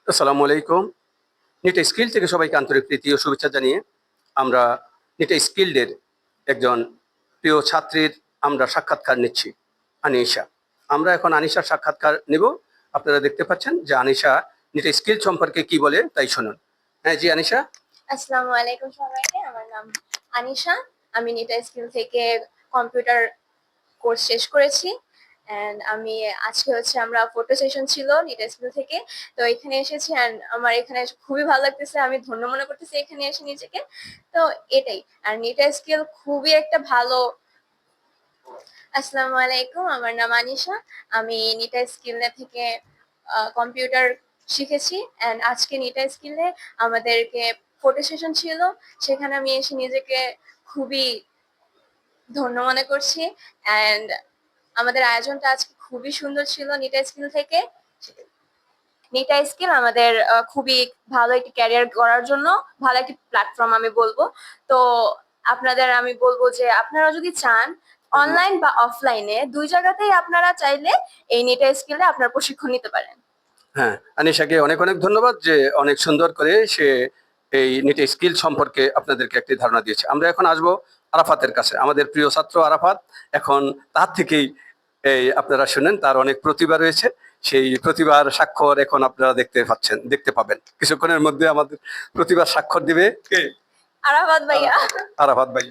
আসসালামু আলাইকুম। নিটা স্কিল থেকে সবাইকে আন্তরিক প্রীতি ও শুভেচ্ছা জানিয়ে আমরা নিটা স্কিলডের একজন প্রিয় ছাত্রীর আমরা সাক্ষাৎকার নিচ্ছি, আনিশা। আমরা এখন আনিশার সাক্ষাৎকার নেব। আপনারা দেখতে পাচ্ছেন যে আনিশা নিটা স্কিল সম্পর্কে কি বলে তাই শুনুন। হ্যাঁ জি আনিশা। আসসালামু আলাইকুম সবাইকে। আমার নাম আনিশা। আমি নিটা স্কিল থেকে কম্পিউটার কোর্স শেষ করেছি। অ্যান্ড আমি আজকে আমরা ফটো সেশন ছিল নিটা স্কিল থেকে। তো এখানে এসেছি অ্যান্ড আমার এখানে এসে খুবই ভালো লাগতেছে। আমি ধন্য মনে করতেছি এখানে এসে নিজেকে। তো এটাই। আর নিটা স্কিল খুবই একটা ভালো। আসসালামু আলাইকুম। আমার নাম আনিশা। আমি নিটা স্কিল থেকে কম্পিউটার শিখেছি অ্যান্ড আজকে নিটা স্কিলে আমাদেরকে ফটো সেশন ছিল। সেখানে আমি এসে নিজেকে খুবই ধন্য মনে করছি অ্যান্ড আমাদের আয়োজনটা আজকে খুবই সুন্দর ছিল নিটা স্কিল থেকে। নিটা স্কিল আমাদের খুবই ভালো একটি ক্যারিয়ার করার জন্য ভালো একটি প্ল্যাটফর্ম আমি বলবো। তো আপনাদের আমি বলবো যে আপনারা যদি চান অনলাইন বা অফলাইনে দুই জায়গাতেই আপনারা চাইলে এই নিটা স্কিলে আপনার প্রশিক্ষণ নিতে পারেন। হ্যাঁ, আনিশাকে অনেক অনেক ধন্যবাদ যে অনেক সুন্দর করে সে এই নিটা স্কিল সম্পর্কে আপনাদেরকে একটি ধারণা দিয়েছে। আমরা এখন আসবো আরাফাতের কাছে। আমাদের প্রিয় ছাত্র আরাফাত, এখন তার থেকেই আপনারা শুনেন, তার অনেক প্রতিভা রয়েছে। সেই প্রতিভার স্বাক্ষর এখন আপনারা দেখতে পাবেন কিছুক্ষণের মধ্যে। আমাদের প্রতিভার স্বাক্ষর দিবে কে? আরাফাত ভাইয়া। আরাফাত ভাই।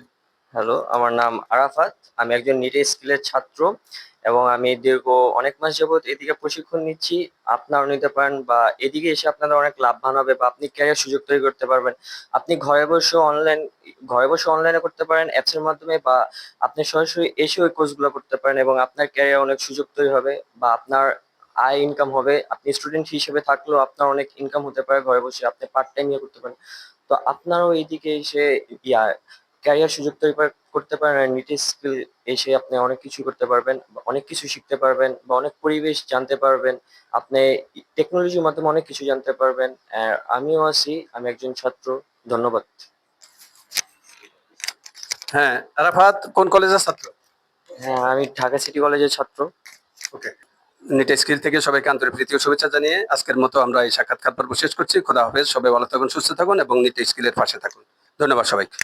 হ্যালো, আমার নাম আরাফাত। আমি একজন নিট স্কিলের ছাত্র এবং আমি দীর্ঘ অনেক মাস যাবত এদিকে প্রশিক্ষণ নিচ্ছি। আপনারাও নিতে পারেন বা এদিকে এসে আপনাদের অনেক লাভবান হবে বা আপনি ক্যারিয়ার সুযোগ তৈরি করতে পারবেন। আপনি ঘরে বসে অনলাইনে করতে পারেন অ্যাপস এর মাধ্যমে, বা আপনি সরাসরি এসে ওই কোর্সগুলো করতে পারেন এবং আপনার ক্যারিয়ার অনেক সুযোগ তৈরি হবে বা আপনার আয় ইনকাম হবে। আপনি স্টুডেন্ট হিসেবে থাকলেও আপনার অনেক ইনকাম হতে পারে ঘরে বসে, আপনি পার্ট টাইম ইয়ে করতে পারেন। তো আপনারাও এইদিকে এসে ক্যারিয়ার সুযোগ তৈরি করতে পারেন। আর নিট স্কিল এসে আপনি অনেক কিছু করতে পারবেন বা অনেক কিছু শিখতে পারবেন বা অনেক পরিবেশ জানতে পারবেন। আপনি টেকনোলজির মাধ্যমে অনেক কিছু জানতে পারবেন। আর আমিও আছি, আমি একজন ছাত্র। ধন্যবাদ। হ্যাঁ, আরাফাত কোন কলেজের ছাত্র? হ্যাঁ, আমি ঢাকা সিটি কলেজের ছাত্র। ওকে। নিটা স্কিল থেকে সবাইকে আন্তরিক প্রীতি ও শুভেচ্ছা জানিয়ে আজকের মতো আমরা এই সাক্ষাৎকার পর্ব শেষ করছি। খোদা হাফেজ। সবাই ভালো থাকুন, সুস্থ থাকুন এবং নিটা স্কিলের পাশে থাকুন। ধন্যবাদ সবাইকে।